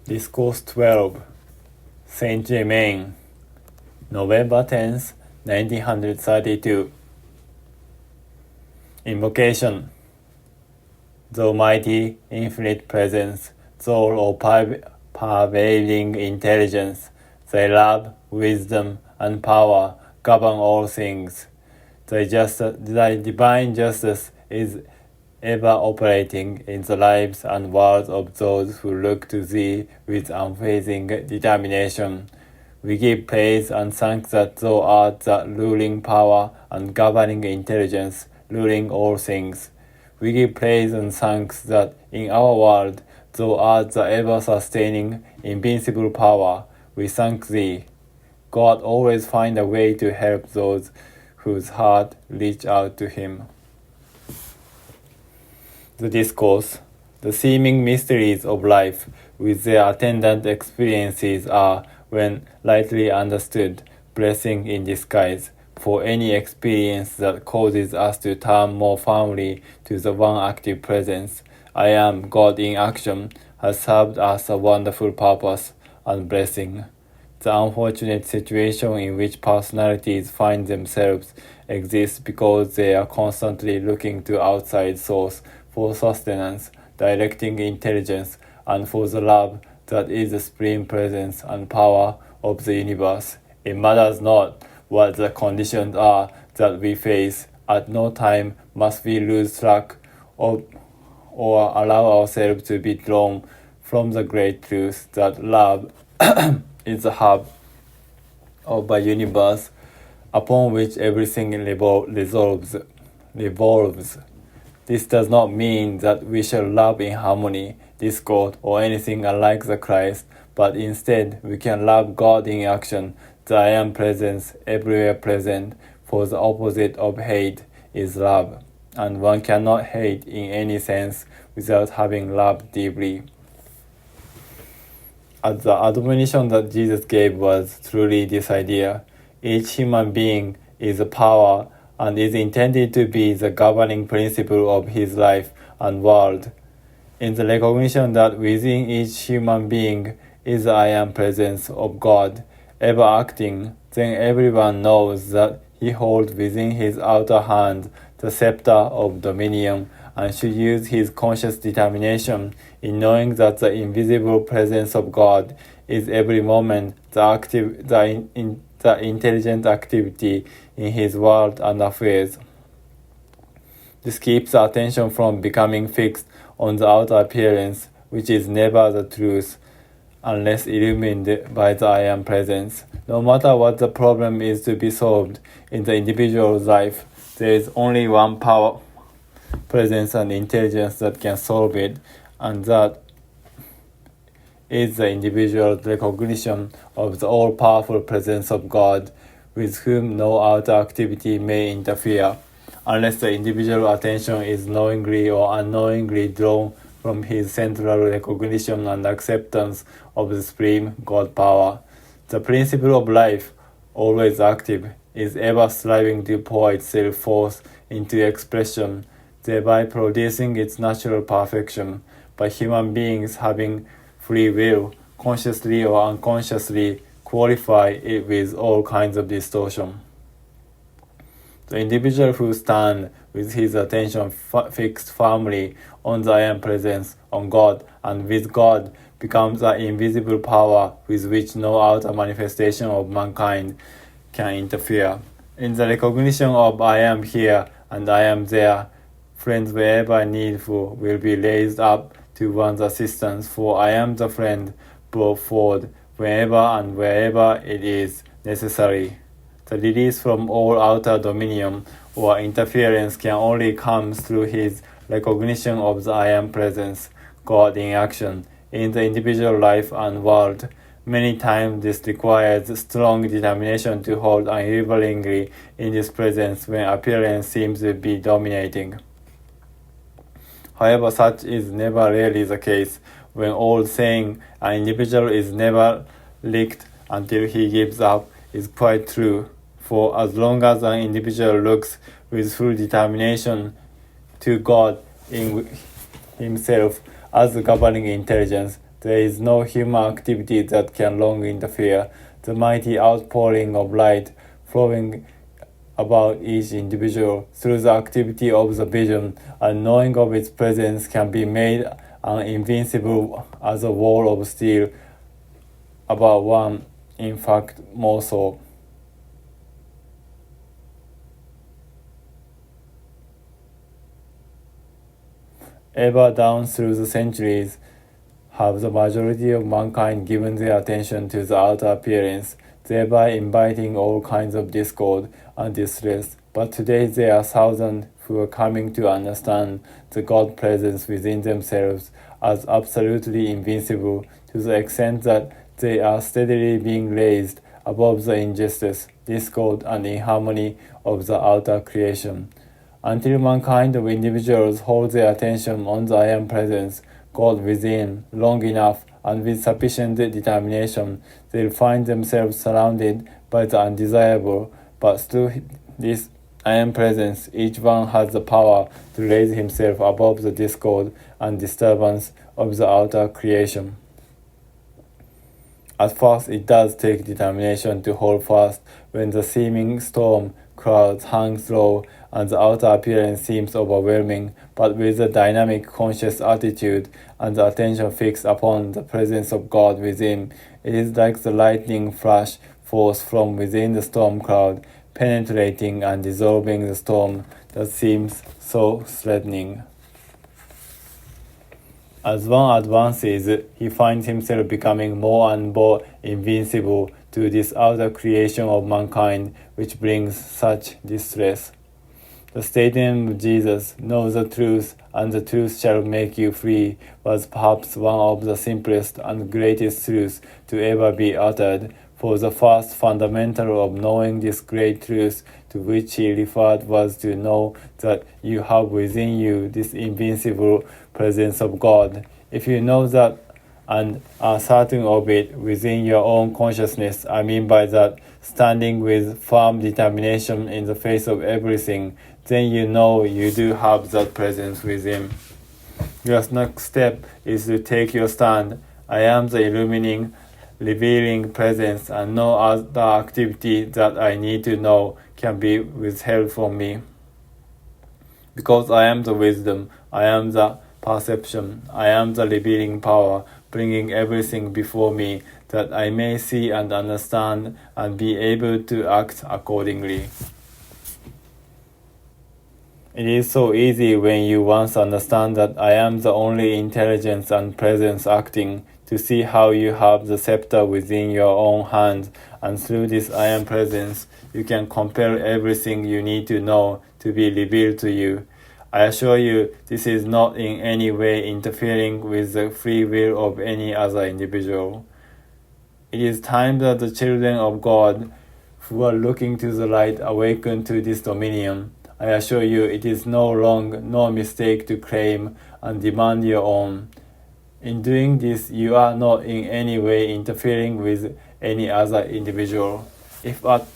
Discourse 12, Saint Germain, November 10th, 1932. Invocation. Thou mighty, infinite presence, thou all-pervading intelligence, thy love, wisdom, and power govern all things. Thy divine justice is ever operating in the lives and worlds of those who look to thee with unfailing determination. We give praise and thanks that thou art the ruling power and governing intelligence, ruling all things. We give praise and thanks that in our world thou art the ever-sustaining, invincible power. We thank thee. God always finds a way to help those whose heart reach out to him. The Discourse. The seeming mysteries of life with their attendant experiences are, when rightly understood, blessing in disguise. For any experience that causes us to turn more firmly to the one active presence, I am God in action, has served us a wonderful purpose and blessing. The unfortunate situation in which personalities find themselves exists because they are constantly looking to outside source for sustenance, directing intelligence, and for the love that is the supreme presence and power of the universe. It matters not what the conditions are that we face. At no time must we lose track of or allow ourselves to be drawn from the great truth that love is the hub of a universe upon which everything revolves. This does not mean that we shall love in harmony, discord, or anything unlike the Christ, but instead we can love God in action, the I am presence, everywhere present, for the opposite of hate is love, and one cannot hate in any sense without having loved deeply. As the admonition that Jesus gave was truly this idea, each human being is a power and is intended to be the governing principle of his life and world. In the recognition that within each human being is the I am presence of God, ever acting, then everyone knows that he holds within his outer hand the scepter of dominion and should use his conscious determination in knowing that the invisible presence of God is every moment the intelligent activity in his world and affairs. This keeps the attention from becoming fixed on the outer appearance, which is never the truth, unless illumined by the I am presence. No matter what the problem is to be solved in the individual's life, there is only one power, presence, and intelligence that can solve it, and that is the individual's recognition of the all-powerful presence of God, with whom no outer activity may interfere, unless the individual attention is knowingly or unknowingly drawn from his central recognition and acceptance of the supreme God power. The principle of life, always active, is ever striving to pour itself forth into expression, thereby producing its natural perfection. But human beings, having free will, consciously or unconsciously qualify it with all kinds of distortion. The individual who stands with his attention fixed firmly on the I am presence, on God, and with God, becomes an invisible power with which no outer manifestation of mankind can interfere. In the recognition of I am here and I am there, friends wherever needful will be raised up to one's assistance, for I am the friend brought forward whenever and wherever it is necessary. The release from all outer dominion or interference can only come through his recognition of the I am presence, God in action, in the individual life and world. Many times this requires strong determination to hold unwaveringly in this presence when appearance seems to be dominating. However, such is never really the case. When all saying an individual is never licked until he gives up is quite true. For as long as an individual looks with full determination to God in himself as the governing intelligence, There is no human activity that can long interfere. The mighty outpouring of light flowing about each individual through the activity of the vision and knowing of its presence can be made invincible as a wall of steel, about one, in fact more so. Ever down through the centuries have the majority of mankind given their attention to the outer appearance, thereby inviting all kinds of discord and distress. But today there are thousands who are coming to understand the God presence within themselves as absolutely invincible, to the extent that they are steadily being raised above the injustice, discord, and inharmony of the outer creation. Until mankind of individuals hold their attention on the I Am Presence, God within, long enough and with sufficient determination, they'll find themselves surrounded by the undesirable, but through this I Am Presence, each one has the power to raise himself above the discord and disturbance of the outer creation. At first, it does take determination to hold fast when the seeming storm clouds hang low and the outer appearance seems overwhelming, but with a dynamic, conscious attitude and the attention fixed upon the presence of God within, it is like the lightning flash forth from within the storm cloud, penetrating and dissolving the storm that seems so threatening. As one advances, he finds himself becoming more and more invincible to this outer creation of mankind, which brings such distress. The statement of Jesus, "Know the truth, and the truth shall make you free," was perhaps one of the simplest and greatest truths to ever be uttered, for the first fundamental of knowing this great truth to which he referred was to know that you have within you this invincible presence of God. If you know that and are certain of it within your own consciousness, I mean by that standing with firm determination in the face of everything, then you know you do have that presence within. Your next step is to take your stand. I am the illumining, revealing presence, and no other activity that I need to know can be withheld from me. Because I am the wisdom, I am the perception, I am the revealing power, bringing everything before me, that I may see and understand and be able to act accordingly. It is so easy when you once understand that I am the only intelligence and presence acting, to see how you have the scepter within your own hands, and through this I Am Presence, you can compel everything you need to know to be revealed to you. I assure you, this is not in any way interfering with the free will of any other individual. It is time that the children of God who are looking to the light awaken to this dominion. I assure you, it is no mistake to claim and demand your own. In doing this, you are not in any way interfering with any other individual. If at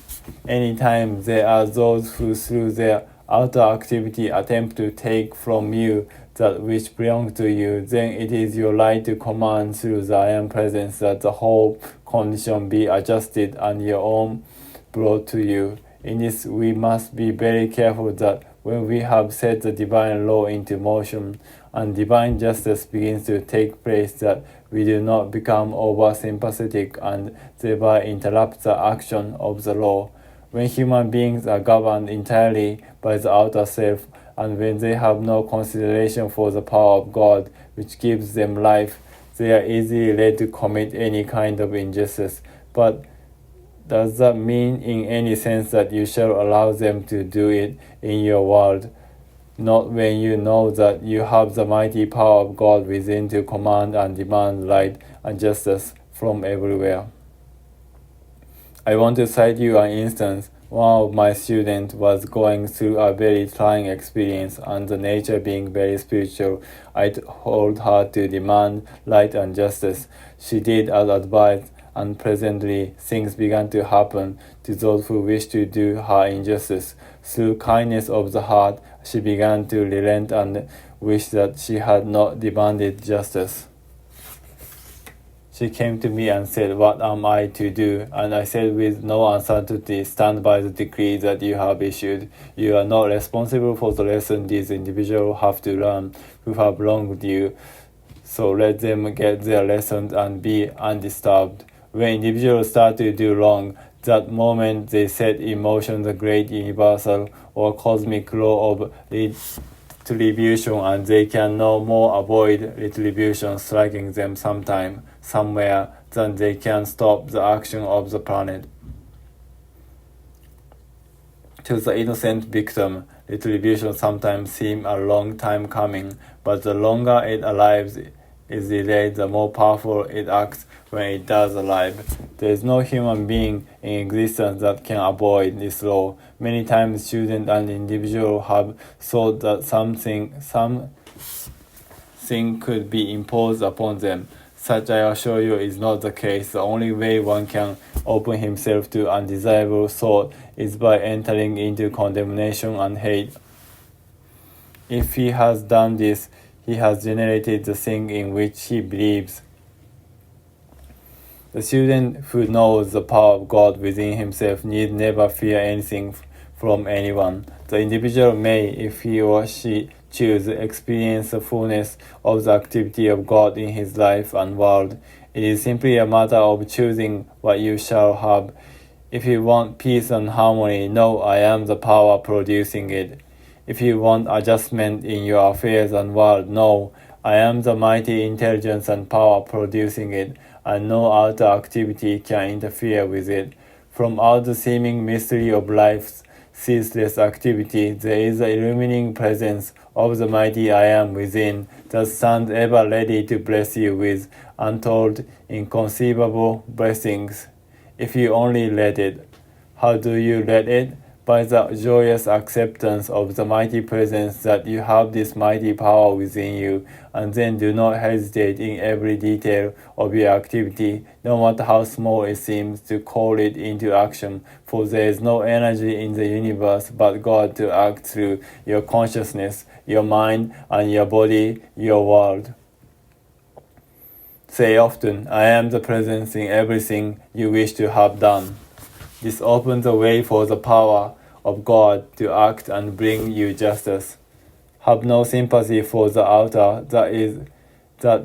any time there are those who through their outer activity attempt to take from you that which belongs to you, then it is your right to command through the I Am Presence that the whole condition be adjusted and your own brought to you. In this, we must be very careful that when we have set the divine law into motion and divine justice begins to take place, that we do not become over-sympathetic and thereby interrupt the action of the law. When human beings are governed entirely by the outer self, and when they have no consideration for the power of God, which gives them life, they are easily led to commit any kind of injustice. But does that mean in any sense that you shall allow them to do it in your world? Not when you know that you have the mighty power of God within to command and demand light and justice from everywhere. I want to cite you an instance. One of my students was going through a very trying experience, and the nature being very spiritual, I told her to demand light and justice. She did as advised, and presently things began to happen to those who wished to do her injustice. Through kindness of the heart, she began to relent and wish that she had not demanded justice. She came to me and said, "What am I to do?" And I said with no uncertainty, "Stand by the decree that you have issued. You are not responsible for the lesson these individuals have to learn who have wronged you. So let them get their lessons and be undisturbed." When individuals start to do wrong, that moment they set in motion the great universal or cosmic law of retribution, and they can no more avoid retribution striking them sometime, somewhere, than they can stop the action of the planet. To the innocent victim, retribution sometimes seems a long time coming, but the longer it arrives is delayed, the more powerful it acts when it does arrive. There is no human being in existence that can avoid this law. Many times students and individuals have thought that something could be imposed upon them. Such, I assure you, is not the case. The only way one can open himself to undesirable thought is by entering into condemnation and hate. If he has done this, he has generated the thing in which he believes. The student who knows the power of God within himself need never fear anything from anyone. The individual may, if he or she choose, experience the fullness of the activity of God in his life and world. It is simply a matter of choosing what you shall have. If you want peace and harmony, know I am the power producing it. If you want adjustment in your affairs and world, know I am the mighty intelligence and power producing it, and no outer activity can interfere with it. From out the seeming mystery of life's ceaseless activity, there is the illumining presence of the mighty I am within that stands ever ready to bless you with untold, inconceivable blessings, if you only let it. How do you let it? By the joyous acceptance of the mighty presence that you have this mighty power within you, and then do not hesitate in every detail of your activity, no matter how small it seems, to call it into action, for there is no energy in the universe but God to act through your consciousness, your mind, and your body, your world. Say often, I am the presence in everything you wish to have done. This opens the way for the power of God to act and bring you justice. Have no sympathy for the outer that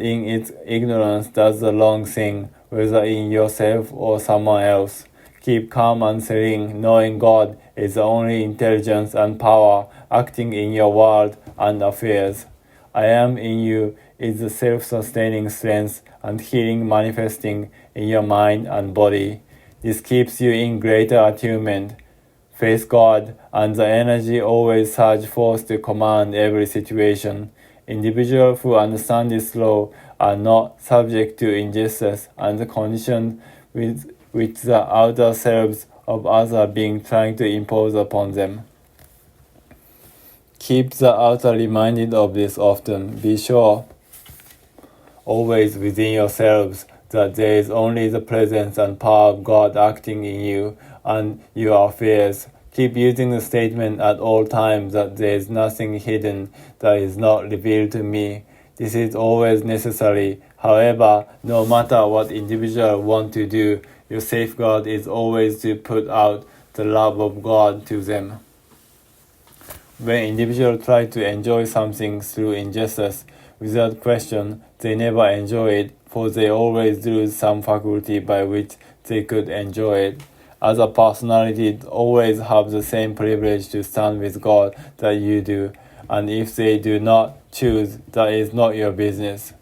in its ignorance does the wrong thing, whether in yourself or someone else. Keep calm and serene, knowing God is the only intelligence and power acting in your world and affairs. I am in you is the self-sustaining strength and healing manifesting in your mind and body. This keeps you in greater attunement. Face God, and the energy always surge forth to command every situation. Individuals who understand this law are not subject to injustice and the conditions which the outer selves of other beings trying to impose upon them. Keep the outer reminded of this often. Be sure always within yourselves that there is only the presence and power of God acting in you and your affairs. Keep using the statement at all times that there is nothing hidden that is not revealed to me. This is always necessary. However, no matter what individuals want to do, your safeguard is always to put out the love of God to them. When individuals try to enjoy something through injustice, without question, they never enjoy it, for they always lose some faculty by which they could enjoy it. Other personalities always have the same privilege to stand with God that you do, and if they do not choose, that is not your business.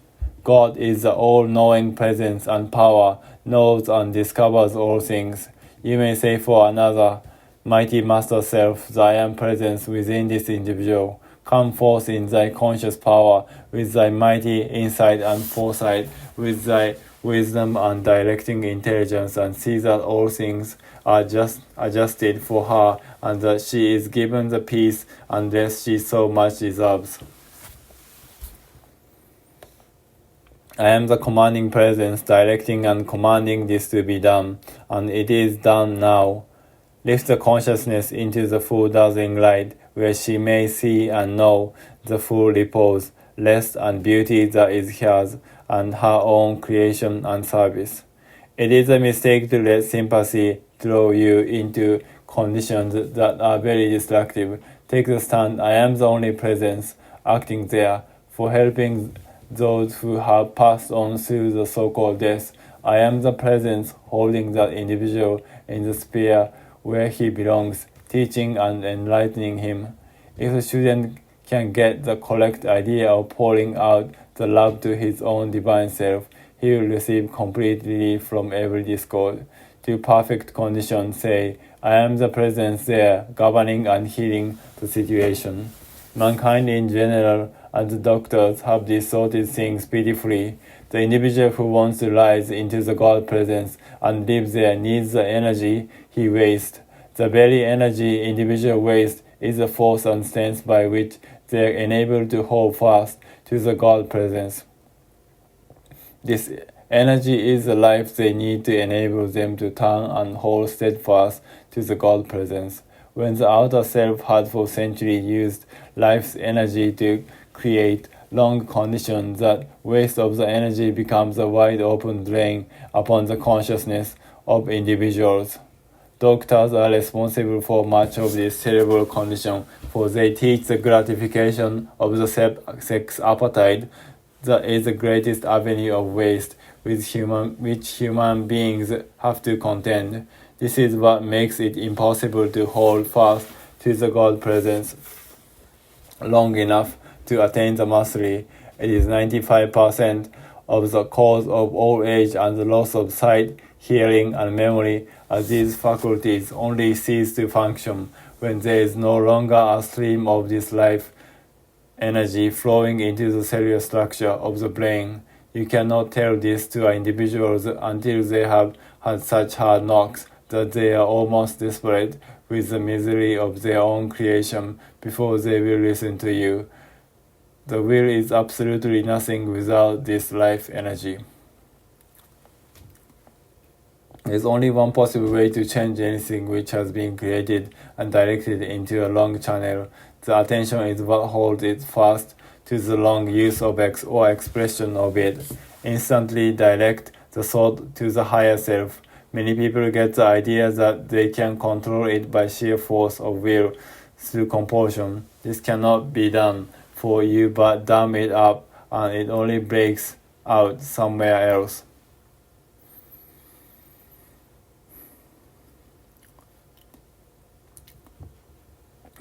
God is the all-knowing presence and power, knows and discovers all things. You may say for another, Mighty Master Self, thy am presence within this individual. Come forth in thy conscious power, with thy mighty insight and foresight, with thy wisdom and directing intelligence, and see that all things are just adjusted for her, and that she is given the peace and rest she so much deserves. I am the commanding presence, directing and commanding this to be done, and it is done now. Lift the consciousness into the full dazzling light, where she may see and know the full repose, rest and beauty that is hers, and her own creation and service. It is a mistake to let sympathy draw you into conditions that are very destructive. Take the stand, I am the only presence acting there for helping those who have passed on through the so-called death. I am the presence holding that individual in the sphere where he belongs, teaching and enlightening him. If a student can get the correct idea of pouring out the love to his own divine self, he will receive complete relief from every discord. To perfect condition, say, I am the presence there, governing and healing the situation. Mankind in general and the doctors have distorted things pitifully. The individual who wants to rise into the God presence and live there needs the energy he wastes. The very energy individual wastes is the force and strength by which they are enabled to hold fast to the God presence. This energy is the life they need to enable them to turn and hold steadfast to the God presence. When the outer self had for centuries used life's energy to create long conditions, that waste of the energy becomes a wide open drain upon the consciousness of individuals. Doctors are responsible for much of this terrible condition, for they teach the gratification of the sex appetite that is the greatest avenue of waste which human beings have to contend. This is what makes it impossible to hold fast to the God presence long enough to attain the mastery. It is 95% of the cause of old age and the loss of sight, hearing, and memory, as these faculties only cease to function when there is no longer a stream of this life energy flowing into the cellular structure of the brain. You cannot tell this to individuals until they have had such hard knocks that they are almost desperate with the misery of their own creation before they will listen to you. The will is absolutely nothing without this life energy. There is only one possible way to change anything which has been created and directed into a long channel. The attention is what holds it fast to the long use of or expression of it. Instantly direct the thought to the higher self. Many people get the idea that they can control it by sheer force of will through compulsion. This cannot be done for you, but dam it up and it only breaks out somewhere else.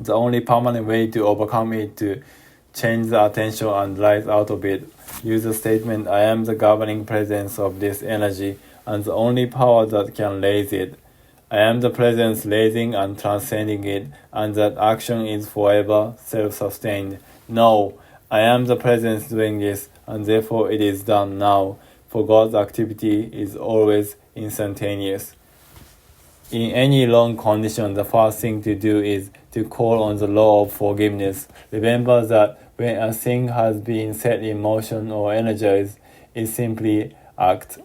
The only permanent way to overcome it to change the attention and rise out of it. Use the statement, I am the governing presence of this energy and the only power that can raise it. I am the presence raising and transcending it, and that action is forever self-sustained. No, I am the presence doing this, and therefore it is done now, for God's activity is always instantaneous. In any long condition, the first thing to do is to call on the law of forgiveness. Remember that when a thing has been set in motion or energized, it simply acts.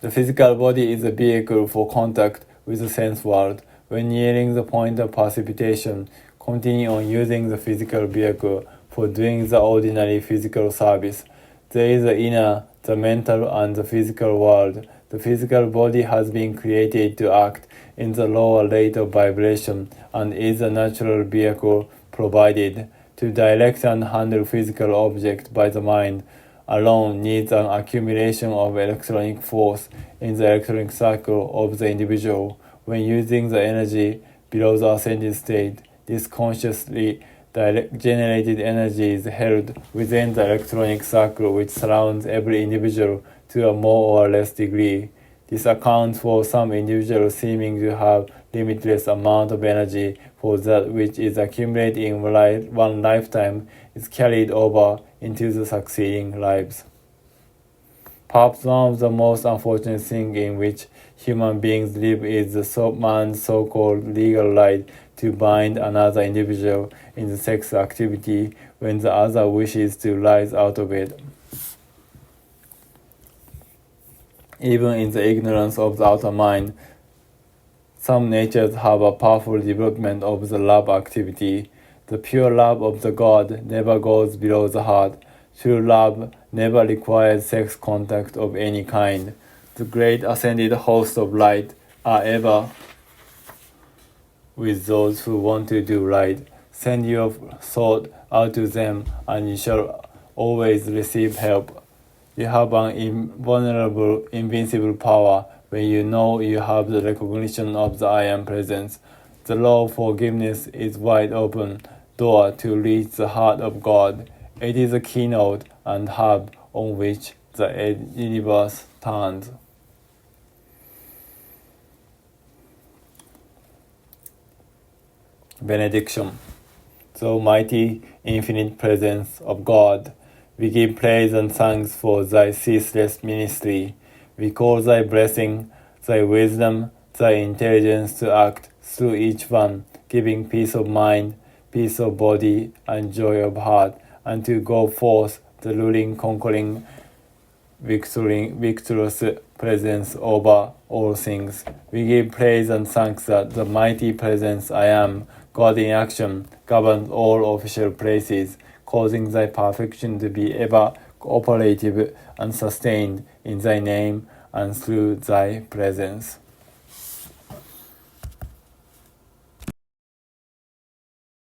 The physical body is a vehicle for contact with the sense world. When nearing the point of precipitation, continue on using the physical vehicle for doing the ordinary physical service. There is the inner, the mental, and the physical world. The physical body has been created to act in the lower rate of vibration and is a natural vehicle provided. To direct and handle physical objects by the mind alone needs an accumulation of electronic force in the electronic cycle of the individual. When using the energy below the ascended state, this consciously generated energy is held within the electronic cycle which surrounds every individual to a more or less degree. This accounts for some individuals seeming to have limitless amount of energy, for that which is accumulated in one lifetime is carried over into the succeeding lives. Perhaps one of the most unfortunate things in which human beings live is the man's so-called legal right to bind another individual in the sex activity when the other wishes to rise out of it. Even in the ignorance of the outer mind, some natures have a powerful development of the love activity. The pure love of the God never goes below the heart. True love never requires sex contact of any kind. The great ascended hosts of light are ever with those who want to do right. Send your thought out to them, and you shall always receive help. You have an invulnerable, invincible power when you know you have the recognition of the I Am presence. The law of forgiveness is wide open door to reach the heart of God. It is a keynote and hub on which the universe turns. Benediction. The almighty infinite presence of God, we give praise and thanks for thy ceaseless ministry. We call thy blessing, thy wisdom, thy intelligence to act through each one, giving peace of mind, peace of body, and joy of heart, and to go forth the ruling, conquering, victorious presence over all things. We give praise and thanks that the mighty presence I am, God in action, governs all official places, causing thy perfection to be ever cooperative and sustained in thy name and through thy presence.